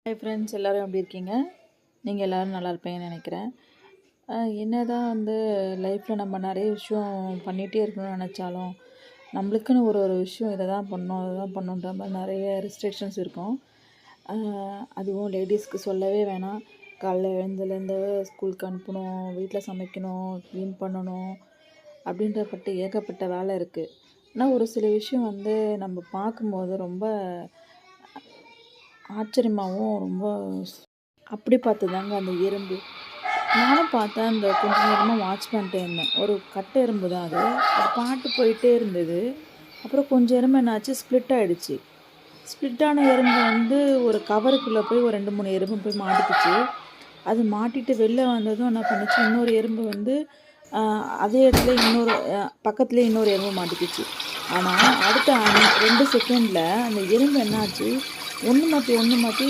Hi friends, எல்லோரும் எப்படி இருக்கீங்க? நீங்கள் எல்லோரும் நல்லா இருப்பீங்கன்னு நினைக்கிறேன். என்னதான் லைஃப்பில் நம்ம நிறைய விஷயம் பண்ணிகிட்டே இருக்கணும்னு நினச்சாலும், நம்மளுக்குன்னு ஒரு ஒரு விஷயம் இதை தான் பண்ணணும், அதை தான் பண்ணணுன்ற மாதிரி நிறைய ரெஸ்ட்ரிக்ஷன்ஸ் இருக்கும். அதுவும் லேடிஸ்க்கு சொல்லவே வேணாம். காலைல எழுந்ததுலேருந்து ஸ்கூலுக்கு அனுப்பணும், வீட்டில் சமைக்கணும், க்ளீன் பண்ணணும் அப்படின்றப்பட்ட ஏகப்பட்ட வேலை இருக்குது. ஆனால் ஒரு சில விஷயம் நம்ம பார்க்கும்போது ரொம்ப ஆச்சரியமாகவும் ரொம்ப அப்படி பார்த்துதாங்க அந்த எறும்பு. நானும் பார்த்தேன். அந்த கொஞ்ச நேரமாக வாட்ச் பண்ணிட்டே இருந்தேன். ஒரு கட்டை எறும்பு தான் அது. அது பாட்டு போயிட்டே இருந்தது. அப்புறம் கொஞ்சம் எறும்பு என்னாச்சு, ஸ்ப்ளிட் ஆகிடுச்சு. ஸ்ப்ளிட்டான எறும்பு ஒரு கவருக்குள்ளே போய் ஒரு 2, 3 எறும்பு போய் மாட்டிக்கிச்சு. அது மாட்டிட்டு வெளில வந்ததும் என்ன பண்ணுச்சு, இன்னொரு எறும்பு அதே இடத்துல பக்கத்துலேயே இன்னொரு எறும்பு மாட்டிக்கிச்சு. ஆனால் அடுத்த 2 செகண்டில் அந்த எறும்பு என்னாச்சு, ஒன்று மாற்றி